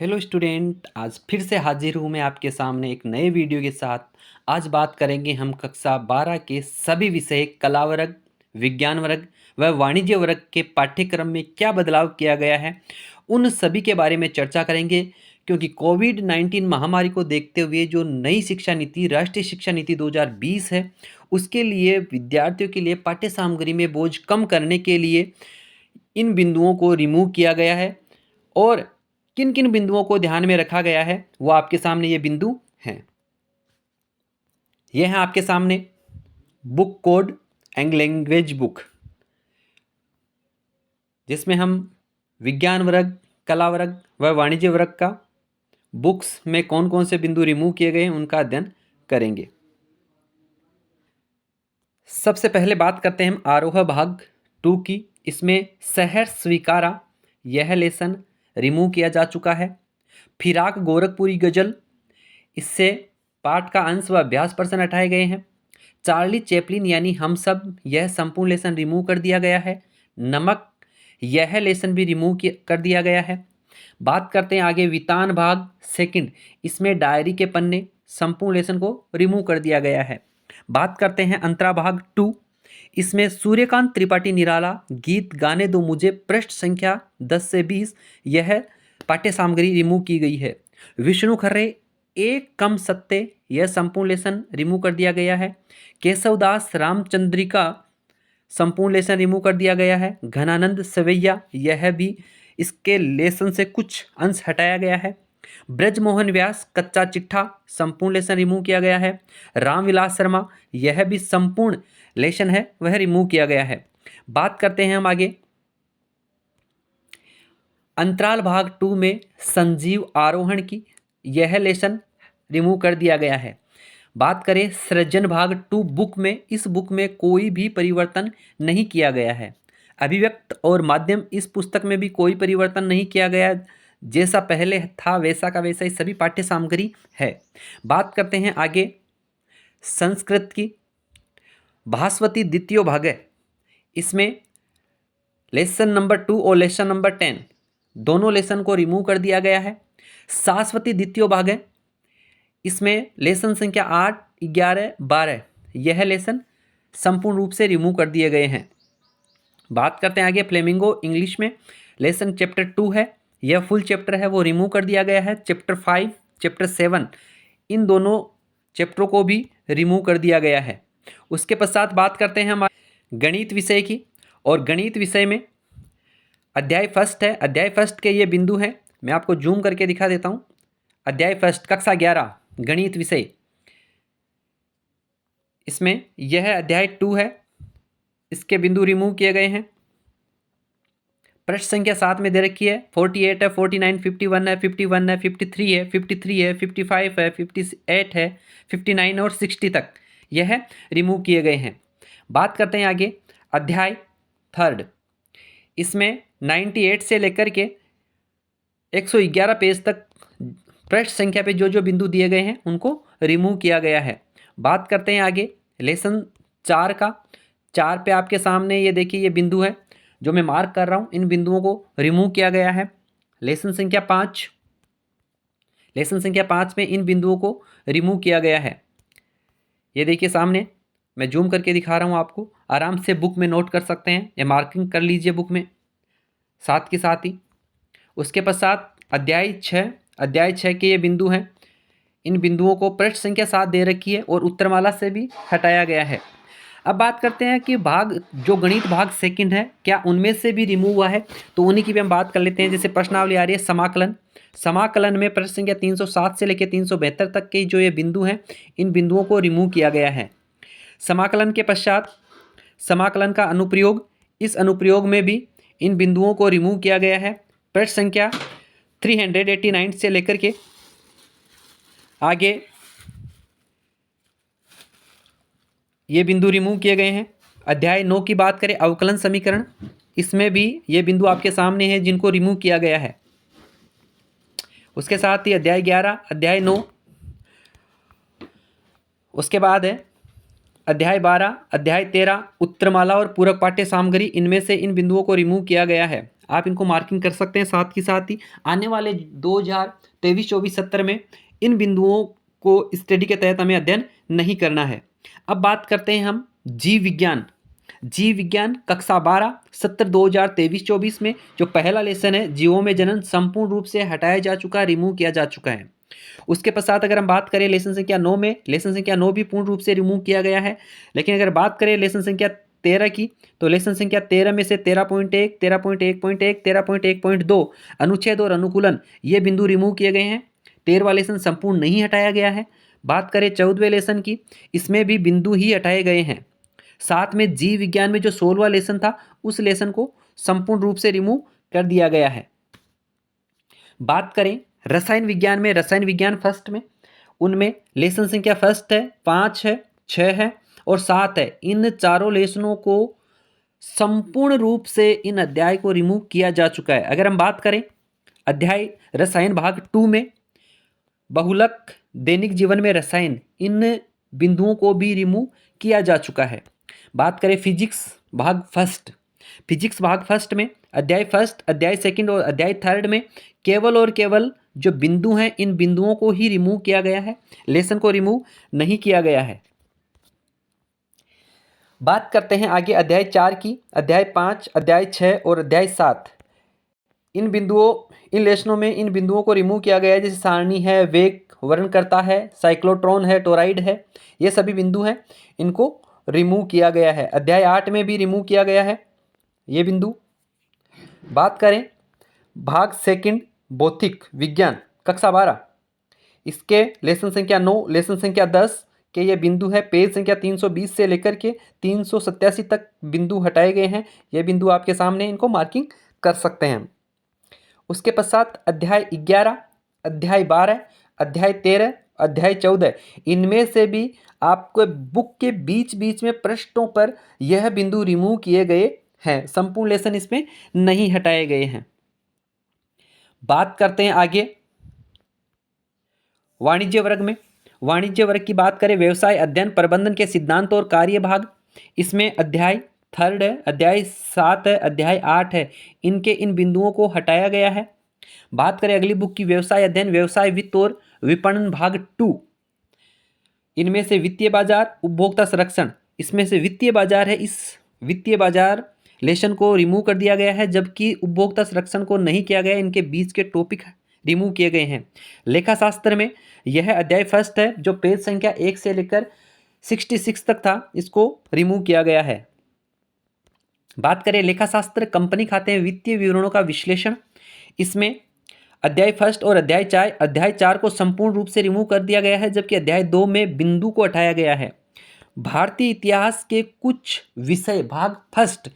Hello student, आज फिर से हाजिर हूँ मैं आपके सामने एक नए वीडियो के साथ। आज बात करेंगे हम कक्षा 12 के सभी विषय कला वर्ग, विज्ञान वर्ग व वाणिज्य वर्ग के पाठ्यक्रम में क्या बदलाव किया गया है, उन सभी के बारे में चर्चा करेंगे। क्योंकि कोविड-19 महामारी को देखते हुए जो नई शिक्षा नीति, राष्ट्रीय शिक्षा नीति 2020 है, उसके लिए विद्यार्थियों के लिए पाठ्य सामग्री में बोझ कम करने के लिए इन बिंदुओं को रिमूव किया गया है। और किन किन बिंदुओं को ध्यान में रखा गया है वो आपके सामने ये बिंदु हैं। ये हैं आपके सामने book code and language book, जिसमें हम विज्ञान वर्ग, कला वर्ग व वाणिज्य वर्ग का बुक्स में कौन कौन से बिंदु रिमूव किए गए हैं उनका अध्ययन करेंगे। सबसे पहले बात करते हैं हम आरोह भाग 2 की। इसमें शहर स्वीकारा यह लेसन रिमूव किया जा चुका है। फिराक गोरखपुरी गजल, इससे पाठ का अंश व अभ्यास प्रश्न हटाए गए हैं। चार्ली चैपलिन यानी हम सब, यह संपूर्ण लेसन रिमूव कर दिया गया है। नमक, यह लेसन भी रिमूव कर दिया गया है। बात करते हैं आगे वितान भाग सेकंड, इसमें डायरी के पन्ने संपूर्ण लेसन को रिमूव कर दिया गया है। बात करते हैं अंतरा भाग 2, इसमें सूर्यकांत त्रिपाठी निराला गीत गाने दो मुझे पृष्ठ संख्या 10 से 20, यह पाठ्य सामग्री रिमूव की गई है। विष्णु खर्रे एक कम सत्य, यह संपूर्ण लेसन रिमूव कर दिया गया है। केशवदास रामचंद्रिका संपूर्ण लेसन रिमूव कर दिया गया है। घनानंद सवैया, यह भी इसके लेसन से कुछ अंश हटाया गया है। ब्रजमोहन व्यास कच्चा चिट्ठा संपूर्ण लेसन रिमूव किया गया है। रामविलास शर्मा, यह भी संपूर्ण लेसन है वह रिमूव किया गया है। बात करते हैं हम आगे अंतराल भाग 2 में संजीव आरोहण की, यह लेसन रिमूव कर दिया गया है। बात करें सृजन भाग 2 बुक में, इस बुक में कोई भी परिवर्तन नहीं किया गया है। अभिव्यक्त और माध्यम, इस पुस्तक में भी कोई परिवर्तन नहीं किया गया, जैसा पहले था वैसा का वैसा ही सभी पाठ्य सामग्री है। बात करते हैं आगे संस्कृत की। भास्वती द्वितीय भाग है, इसमें लेसन नंबर 2 और लेसन नंबर 10 दोनों लेसन को रिमूव कर दिया गया है। शाश्वती द्वितीय भाग है, इसमें लेसन संख्या 8, 11, 12 यह लेसन संपूर्ण रूप से रिमूव कर दिए गए हैं। बात करते हैं आगे फ्लेमिंगो इंग्लिश में, लेसन चैप्टर 2 है, यह फुल चैप्टर है वो रिमूव कर दिया गया है। चैप्टर 5, चैप्टर 7 इन दोनों चैप्टरों को भी रिमूव कर दिया गया है। उसके पश्चात बात करते हैं हम गणित विषय की, और गणित विषय में अध्याय फर्स्ट है। अध्याय फर्स्ट के ये बिंदु हैं, मैं आपको जूम करके दिखा देता हूँ। अध्याय फर्स्ट कक्षा 11 गणित विषय, इसमें यह अध्याय 2 है, इसके बिंदु रिमूव किए गए हैं। पृष्ठ संख्या 7 में दे रखी है, 48 है, 49, 51 है, 51 है, 53 है, 53 है, 55 है, 58 है, 59 और 60 तक यह रिमूव किए गए हैं। बात करते हैं आगे अध्याय थर्ड, इसमें 98 से लेकर के 111 पेज तक पृष्ठ संख्या पे जो जो बिंदु दिए गए हैं उनको रिमूव किया गया है। बात करते हैं आगे लेसन 4 का। 4 पे आपके सामने ये देखिए ये बिंदु है जो मैं मार्क कर रहा हूँ, इन बिंदुओं को रिमूव किया गया है। लेसन संख्या 5, लेसन संख्या 5 में इन बिंदुओं को रिमूव किया गया है। ये देखिए सामने मैं जूम करके दिखा रहा हूँ आपको, आराम से बुक में नोट कर सकते हैं या मार्किंग कर लीजिए बुक में साथ के साथ ही। उसके पश्चात अध्याय 6, अध्याय 6 के ये बिंदु हैं, इन बिंदुओं को पृष्ठ संख्या 7 दे रखी है और उत्तरमाला से भी हटाया गया है। अब बात करते हैं कि भाग जो गणित भाग सेकंड है, क्या उनमें से भी रिमूव हुआ है, तो उन्हीं की भी हम बात कर लेते हैं। जैसे प्रश्नावली आ रही है समाकलन, समाकलन में पृष्ठ संख्या 307 से लेकर 372 तक के जो ये बिंदु हैं, इन बिंदुओं को रिमूव किया गया है। समाकलन के पश्चात समाकलन का अनुप्रयोग, इस अनुप्रयोग में भी इन बिंदुओं को रिमूव किया गया है। पृष्ठ संख्या 389 से लेकर के आगे ये बिंदु रिमूव किए गए हैं। अध्याय 9 की बात करें अवकलन समीकरण, इसमें भी ये बिंदु आपके सामने हैं जिनको रिमूव किया गया है। उसके साथ ही अध्याय 11, अध्याय 9, उसके बाद है अध्याय 12, अध्याय 13 उत्तरमाला और पूरक पाठ्य सामग्री, इनमें से इन बिंदुओं को रिमूव किया गया है। आप इनको मार्किंग कर सकते हैं। साथ ही आने वाले 2023-24-70 में इन बिंदुओं को स्टडी के तहत हमें अध्ययन नहीं करना है। अब बात करते हैं हम जीव विज्ञान कक्षा 12 सत्र 2023-24 में जो पहला लेसन है जीवों में जनन संपूर्ण रूप से हटाया जा चुका, रिमूव किया जा चुका है। उसके पश्चात अगर हम बात करें लेसन संख्या 9 में, लेसन संख्या 9 भी पूर्ण रूप से रिमूव किया गया है। लेकिन अगर बात करें लेसन संख्या 13 की, तो लेसन संख्या 13 में से 13.1, 13.1.1, 13.1.2 अनुच्छेद और अनुकूलन ये बिंदु रिमूव किए गए हैं। 13वां लेसन संपूर्ण नहीं हटाया गया है। बात करें 14वें लेसन की, इसमें भी बिंदु ही हटाए गए हैं। साथ में जीव विज्ञान में जो 16वां लेसन था उस लेसन को संपूर्ण रूप से रिमूव कर दिया गया है। बात करें रसायन विज्ञान में, रसायन विज्ञान फर्स्ट में, उनमें लेसन संख्या फर्स्ट है, 5 है, 6 है और 7 है। इन चारों लेसनों को संपूर्ण रूप से इन अध्याय को रिमूव किया जा चुका है। अगर हम बात करें अध्याय रसायन भाग 2 में, बहुलक, दैनिक जीवन में रसायन, इन बिंदुओं को भी रिमूव किया जा चुका है। बात करें फिजिक्स भाग फर्स्ट में अध्याय फर्स्ट, अध्याय सेकंड और अध्याय थर्ड में केवल और केवल जो बिंदु हैं इन बिंदुओं को ही रिमूव किया गया है, लेसन को रिमूव नहीं किया गया है। बात करते हैं आगे अध्याय 4 की, अध्याय 5, अध्याय 6 और अध्याय 7। इन लेसनों में इन बिंदुओं को रिमूव किया गया है, जैसे सारणी है, वेग वर्णकर्ता है, साइक्लोट्रॉन है, टोराइड है, ये सभी बिंदु हैं, इनको रिमूव किया गया है। अध्याय 8 में भी रिमूव किया गया है ये बिंदु। बात करें भाग सेकंड भौतिक विज्ञान कक्षा 12, इसके लेसन संख्या 9, लेसन संख्या 10 के ये बिंदु है। पेज संख्या 320 से लेकर के 387 तक बिंदु हटाए गए हैं। ये बिंदु आपके सामने, इनको मार्किंग कर सकते हैं। उसके पश्चात अध्याय 11, अध्याय 12, अध्याय 13, अध्याय 14, इनमें से भी आपको बुक के बीच बीच में पृष्ठों पर यह बिंदु रिमूव किए गए हैं, संपूर्ण लेसन इसमें नहीं हटाए गए हैं। बात करते हैं आगे वाणिज्य वर्ग में। वाणिज्य वर्ग की बात करें, व्यवसाय अध्ययन प्रबंधन के सिद्धांत और कार्य भाग, इसमें अध्याय थर्ड है, अध्याय 7 है, अध्याय 8 है, इन बिंदुओं को हटाया गया है। बात करें अगली बुक की व्यवसाय अध्ययन, व्यवसाय वित्त और विपणन भाग 2, इनमें से वित्तीय बाजार, उपभोक्ता संरक्षण, इसमें से वित्तीय बाजार है, इस वित्तीय बाजार लेसन को रिमूव कर दिया गया है, जबकि उपभोक्ता संरक्षण को नहीं किया गया। इनके बीच के टॉपिक रिमूव किए गए हैं। लेखा शास्त्र में यह अध्याय फर्स्ट है, जो पेज संख्या 1 से लेकर 66 तक था, इसको रिमूव किया गया है। बात करें लेखा शास्त्र कंपनी खाते वित्तीय विवरणों का विश्लेषण, इसमें अध्याय फर्स्ट और अध्याय 4 को संपूर्ण रूप से रिमूव कर दिया गया है, जबकि अध्याय 2 में बिंदु को हटाया गया है। भारतीय इतिहास के कुछ विषय भाग फर्स्ट,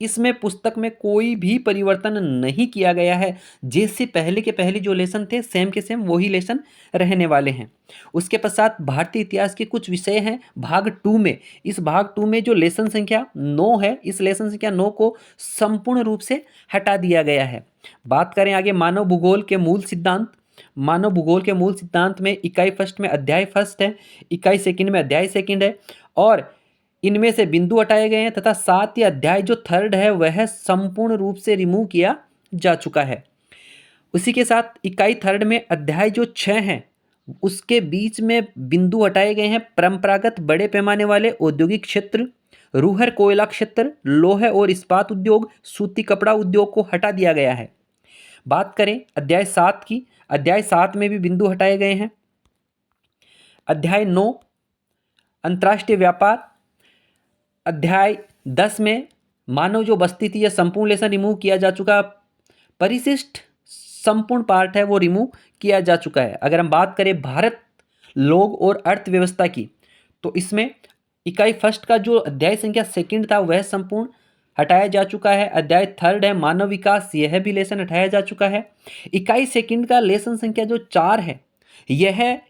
इसमें पुस्तक में कोई भी परिवर्तन नहीं किया गया है। जैसे पहले के पहले जो लेसन थे सेम के सेम वही लेसन रहने वाले हैं। उसके पश्चात भारतीय इतिहास के कुछ विषय हैं भाग 2 में। इस भाग 2 में जो लेसन संख्या 9 है, इस लेसन संख्या 9 को संपूर्ण रूप से हटा दिया गया है। बात करें आगे मानव भूगोल के मूल सिद्धांत। मानव भूगोल के मूल सिद्धांत में इकाई फर्स्ट में अध्याय फर्स्ट है, इकाई सेकंड में अध्याय सेकंड है और इनमें से बिंदु हटाए गए हैं, तथा साथ ही अध्याय जो थर्ड है वह संपूर्ण रूप से रिमूव किया जा चुका है। उसी के साथ इकाई थर्ड में अध्याय जो 6 है उसके बीच में बिंदु हटाए गए हैं। परंपरागत बड़े पैमाने वाले औद्योगिक क्षेत्र, रूहर कोयला क्षेत्र, लोहे और इस्पात उद्योग, सूती कपड़ा उद्योग को हटा दिया गया है। बात करें अध्याय 7 की, अध्याय 7 में भी बिंदु हटाए गए हैं। अध्याय 9 अंतर्राष्ट्रीय व्यापार, अध्याय 10 में मानव जो बस्ती थी यह संपूर्ण लेसन रिमूव किया जा चुका। परिशिष्ट संपूर्ण पार्ट है वो रिमूव किया जा चुका है। अगर हम बात करें भारत, लोग और अर्थव्यवस्था की, तो इसमें इकाई फर्स्ट का जो अध्याय संख्या सेकंड था वह संपूर्ण हटाया जा चुका है। अध्याय थर्ड है मानव विकास, यह भी लेसन हटाया जा चुका है। इकाई सेकंड का लेसन संख्या जो 4 है, यह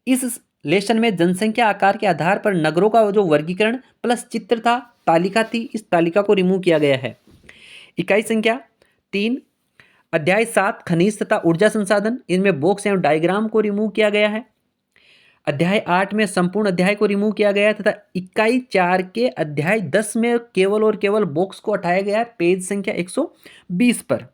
इस लेसन में जनसंख्या आकार के आधार पर नगरों का जो वर्गीकरण प्लस चित्र था, तालिका थी, इस तालिका को रिमूव किया गया है। इकाई संख्या 3 अध्याय 7 खनिज तथा ऊर्जा संसाधन, इनमें बॉक्स एवं डायग्राम को रिमूव किया गया है। अध्याय 8 में संपूर्ण अध्याय को रिमूव किया गया तथा इकाई 4 के अध्याय 10 में केवल और केवल बॉक्स को हटाया गया है पेज संख्या 120 पर।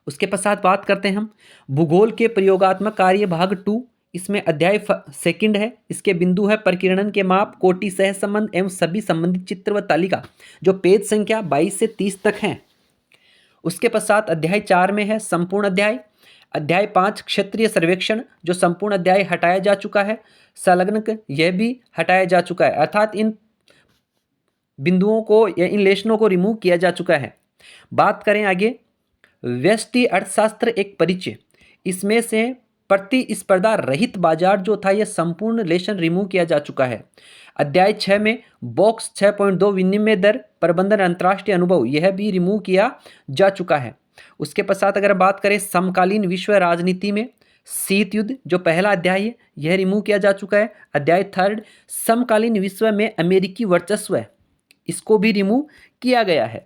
उसके पश्चात बात करते हैं हम भूगोल के प्रयोगात्मक कार्य भाग 2। इसमें अध्याय सेकंड है। इसके बिंदु है परिकिरणन के माप, कोटि, सह संबंध एवं सभी संबंधित चित्र व तालिका, जो पेज संख्या 22 से 30 तक हैं। उसके पश्चात अध्याय 4 में है संपूर्ण अध्याय। अध्याय 5 क्षेत्रीय सर्वेक्षण, जो संपूर्ण अध्याय हटाया जा चुका है। संलग्नक यह भी हटाया जा चुका है, अर्थात इन बिंदुओं को या इन लेशनों को रिमूव किया जा चुका है। बात करें आगे व्यष्टि अर्थशास्त्र एक परिचय, इसमें से प्रतिस्पर्धा रहित बाजार जो था यह संपूर्ण लेशन रिमूव किया जा चुका है। अध्याय 6 में बॉक्स 6.2 विनिमय दर प्रबंधन अंतर्राष्ट्रीय अनुभव, यह भी रिमूव किया जा चुका है। उसके पश्चात अगर बात करें समकालीन विश्व राजनीति में शीत युद्ध, जो पहला अध्याय है यह रिमूव किया जा चुका है। अध्याय 3 समकालीन विश्व में अमेरिकी वर्चस्व है, इसको भी रिमूव किया गया है।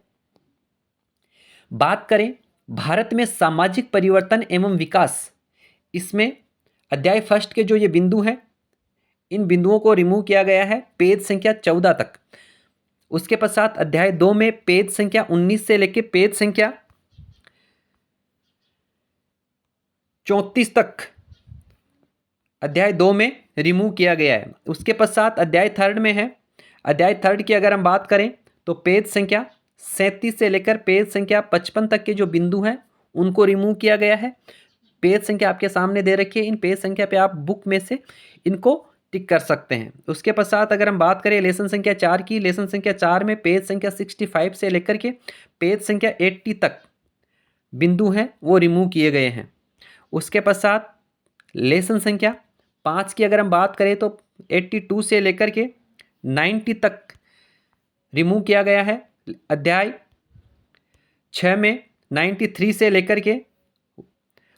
बात करें भारत में सामाजिक परिवर्तन एवं विकास, इसमें अध्याय 1 के जो ये बिंदु हैं इन बिंदुओं को रिमूव किया गया है पेज संख्या 14 तक। उसके पश्चात अध्याय 2 में पेज संख्या 19 से लेकर पेज संख्या 34 तक अध्याय 2 में रिमूव किया गया है। उसके पश्चात अध्याय 3 में है। अध्याय 3 की अगर हम बात करें तो पेज संख्या 37 से लेकर पेज संख्या 55 तक के जो बिंदु हैं उनको रिमूव किया गया है। पेज संख्या आपके सामने दे रखी है, इन पेज संख्या पे आप बुक में से इनको टिक कर सकते हैं। उसके पश्चात अगर हम बात करें लेसन संख्या 4 की, लेसन संख्या 4 में पेज संख्या 65 से लेकर के पेज संख्या 80 तक बिंदु हैं वो रिमूव किए गए हैं। उसके पश्चात लेसन संख्या 5 की अगर हम बात करें तो 82 से लेकर के 90 तक रिमूव किया गया है। अध्याय 6 में 93 से लेकर के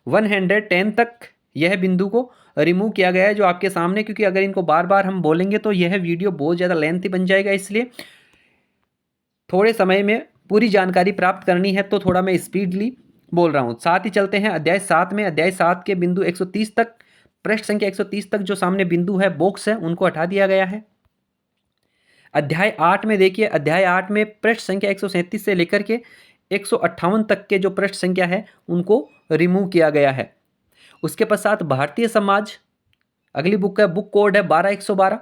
110 तक यह बिंदु को रिमूव किया गया है, जो आपके सामने, क्योंकि अगर इनको बार बार हम बोलेंगे तो यह वीडियो बहुत ज़्यादा लेंथी बन जाएगा, इसलिए थोड़े समय में पूरी जानकारी प्राप्त करनी है तो थोड़ा मैं स्पीडली बोल रहा हूँ। साथ ही चलते हैं अध्याय 7 में। अध्याय 7 के बिंदु 130 तक, पृष्ठ संख्या 130 तक जो सामने बिंदु है बॉक्स है उनको हटा दिया गया है। अध्याय 8 में देखिए, अध्याय 8 में पृष्ठ संख्या 137 से लेकर के 158 तक के जो पृष्ठ संख्या है उनको रिमूव किया गया है। उसके पश्चात भारतीय समाज अगली बुक है, बुक कोड है 12112।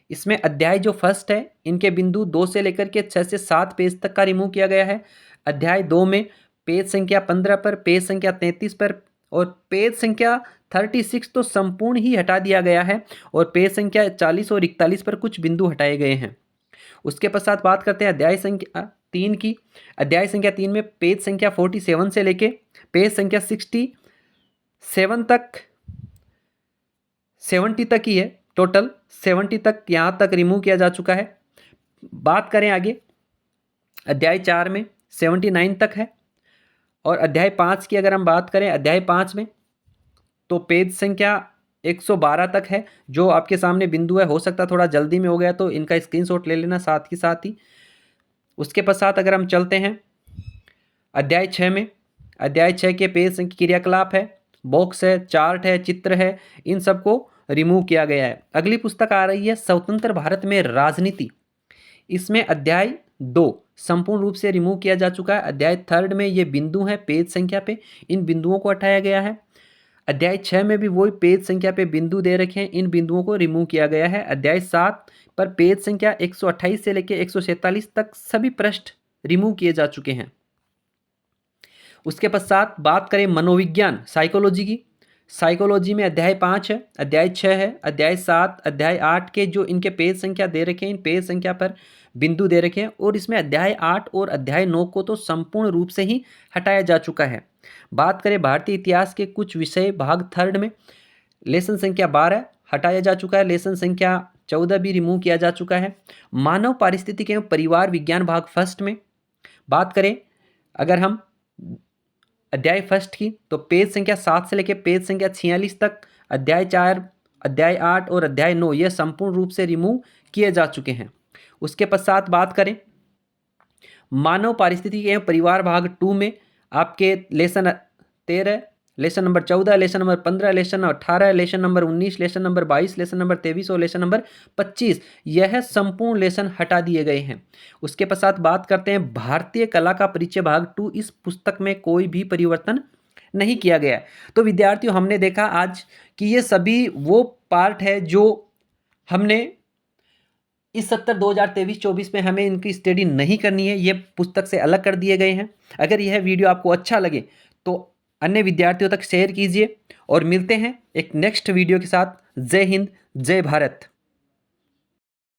इसमें अध्याय जो फर्स्ट है इनके बिंदु 2 से लेकर के 6 से 7 पेज तक का रिमूव किया गया है। अध्याय 2 में पेज संख्या 15 पर, पेज संख्या 33 पर और पेज संख्या 36 तो संपूर्ण ही हटा दिया गया है और पेज संख्या 40 और 41 पर कुछ बिंदु हटाए गए हैं। उसके पश्चात बात करते हैं अध्याय संख्या 3 की। अध्याय संख्या 3 में पेज संख्या 47 से लेके पेज संख्या 67 तक 70 तक ही है, टोटल 70 तक यहाँ तक रिमूव किया जा चुका है। बात करें आगे अध्याय 4 में 79 तक है और अध्याय 5 की अगर हम बात करें अध्याय 5 में तो पेज संख्या 112 तक है जो आपके सामने बिंदु है। हो सकता थोड़ा जल्दी में हो गया तो इनका स्क्रीनशॉट ले लेना साथ के साथ ही। उसके पश्चात अगर हम चलते हैं अध्याय 6 में, अध्याय 6 के पेज संख्या क्रियाकलाप है, बॉक्स है, चार्ट है, चित्र है, इन सबको रिमूव किया गया है। अगली पुस्तक आ रही है स्वतंत्र भारत में राजनीति। इसमें अध्याय 2 संपूर्ण रूप से रिमूव किया जा चुका है। अध्याय 3 में ये बिंदु हैं पेज संख्या पे, इन बिंदुओं को हटाया गया है। अध्याय 6 में भी वही पेज संख्या पे बिंदु दे रखे हैं, इन बिंदुओं को रिमूव किया गया है। अध्याय 7 पर पेज संख्या 128 से लेकर 147 तक सभी पृष्ठ रिमूव किए जा चुके हैं। उसके पश्चात बात करें मनोविज्ञान साइकोलॉजी की। साइकोलॉजी में अध्याय 5 है, अध्याय 6 है, अध्याय 7, अध्याय 8 के जो इनके पेज संख्या दे रखे हैं इन पेज संख्या पर बिंदु दे रखे हैं और इसमें अध्याय 8 और अध्याय 9 को तो संपूर्ण रूप से ही हटाया जा चुका है। बात करें भारतीय इतिहास के कुछ विषय भाग 3 में लेसन संख्या 12 हटाया जा चुका है, लेसन संख्या 14 भी रिमूव किया जा चुका है। मानव पारिस्थितिकी एवं परिवार विज्ञान भाग 1 में बात करें अगर हम अध्याय 1 की तो पेज संख्या 7 से लेकर पेज संख्या 46 तक अध्याय 4, अध्याय 8 और अध्याय 9 ये संपूर्ण रूप से रिमूव किए जा चुके हैं। उसके पश्चात बात करें मानव पारिस्थितिकी एवं परिवार भाग 2 में आपके lesson 13, lesson number 14, lesson number 15, lesson number 18, lesson number 19, lesson number 22, lesson number 23 और लेसन नंबर 25, यह संपूर्ण लेसन हटा दिए गए हैं। उसके पश्चात बात करते हैं भारतीय कला का परिचय भाग 2। इस पुस्तक में कोई भी परिवर्तन नहीं किया गया है। तो विद्यार्थियों, हमने देखा आज कि ये सभी वो पार्ट है जो हमने इस सत्र 2023-24 में हमें इनकी स्टडी नहीं करनी है, ये पुस्तक से अलग कर दिए गए हैं। अगर यह वीडियो आपको अच्छा लगे तो अन्य विद्यार्थियों तक शेयर कीजिए और मिलते हैं एक नेक्स्ट वीडियो के साथ। जय हिंद, जय भारत।